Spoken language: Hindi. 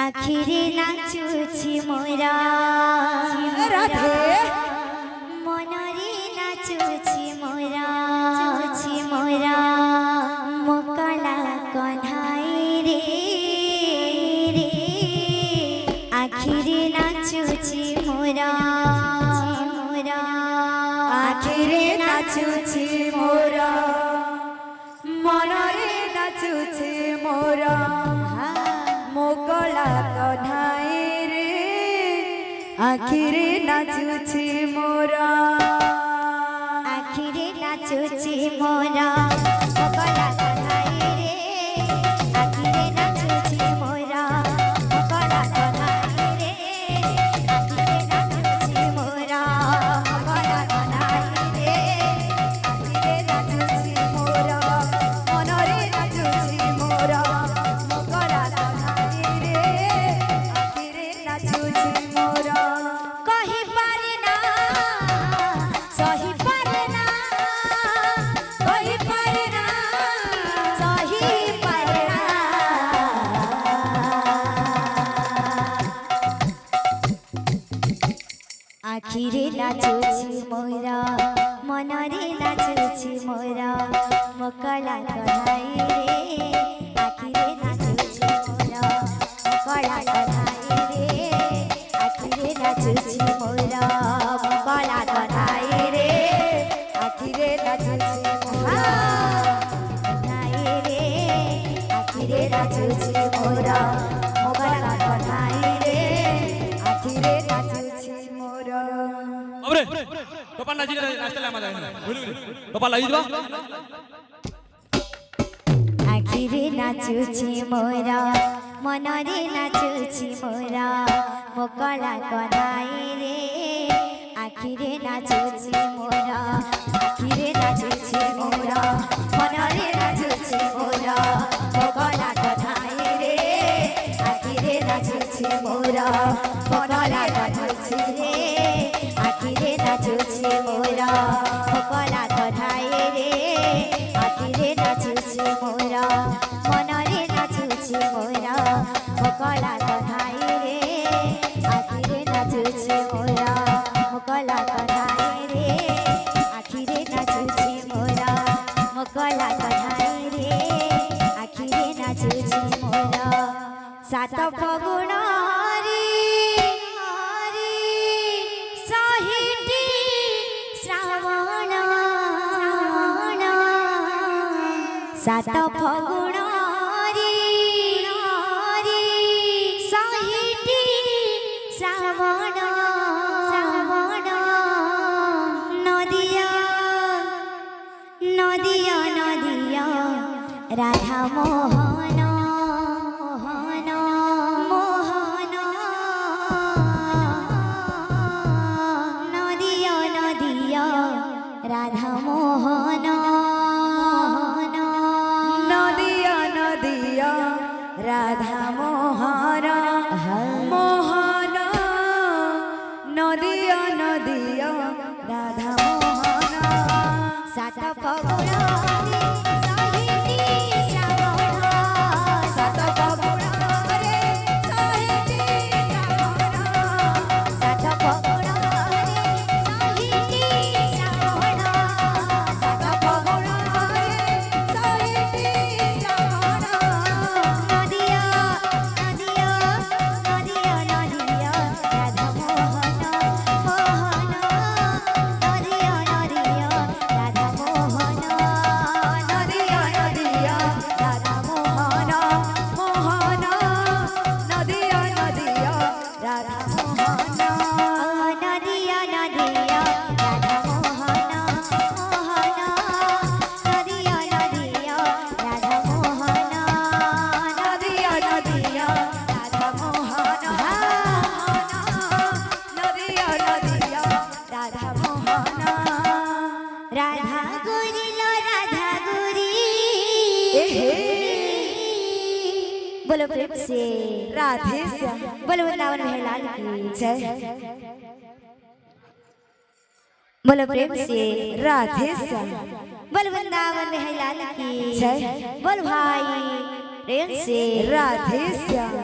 आखिरे नाचुछि मोरा राधे मनरे नाचुछि मोरा मोरा मोकला कन्हाई रे रे आखिरे नाचुछि मोरा मोरा आखिरे नाचुछि मोरा मनरे नाचुछि मोरा मोकला कन्हाई रे आखिरे नाचुछि मोरा आखिरे नाचुछि मोरा मोकला कन्हाई रे आखिरे नाचुछि मोरा मोकला कन्हाई रे आखिरे नाचुछि मोरा मोकला कन्हाई रे आखिरे नाचुछि मोरा मनरे नाचुछि मोरा मोकला कन्हाई रे आखिरे नाचुछि मोरा कहि पारे ना सही पारे ना कहि पारे ना सही पारे ना आखिरे नाचुछि मोरा मनरे नाचुछि मोरा मोकला कन्हाई रे आखिरे नाचुछि मोरा मोकला कन्हाई रे आखिरे नाचुछि मोरा मोकला कन्हाई रे आखिरे नाचुछि मोरा कन्हाई रे आखिरे नाचुछि मोरा मोकला कन्हाई रे आखिरे नाचुछि मोरा अबरे टोपा नाची नाचले मजा भूल टोपा लाई दिबा आखिरे नाचुछि मोरा मनरे नाचुछि मोरा मोकला कन्हाई रे आखिरे नाचुछि मोरा आखिरे नाचुछि मोरा मनरे नाचुछि मोरा मोकला कन्हाई रे आखिरे नाचुछि मोरा मोकला कन्हाई रे आखिरे नाचुछि मोरा मोकला कन्हाई रे आखिरे नाचुछि मोरा मनरे नाचुछि मोरा मोकला कन्हाई रे आखिरे नाचुछि मोरा मोकला कन्हाई रे आखिरे नाचुछि मोरा मोकला कन्हाई रे आखिरे नाचुछि मोरा सात फगुण रे सहिटी श्रावण सात फगुण रे सहिटी श्रावण नदिया नदिया नदिया राधा मोहन मोहन मोहन नदिया नदिया राधा मोहन नदिया नदिया राधा मोहन मोहन नदिया नदिया राधा मोहन सात फगुण रे सहिटी श्रावण सात फगुण रे सहिटी श्रावण सात फगुण रे सहिटी श्रावण सात फगुण रे सहिटी श्रावण नदिया नदिया नदिया नदिया राधा मोहन मोहन नदिया नदिया राधा मोहन नदिया नदिया राधा मोहन मोहन नदिया नदिया राधा मोहन नदिया नदिया राधा मोहन मोहन नदिया नदिया राधा मोहन नदिया नदिया राधा मोहन नदिया नदिया राधा मोहन राधा गोरी लो राधा गोरी बोलो प्रेम से राधे श्याम बोलो वृंदावन में लाल की जय बोलो प्रेम से राधे श्याम बोल वृंदावन में लाल की जय बोल भाई प्रेम से राधे श्याम।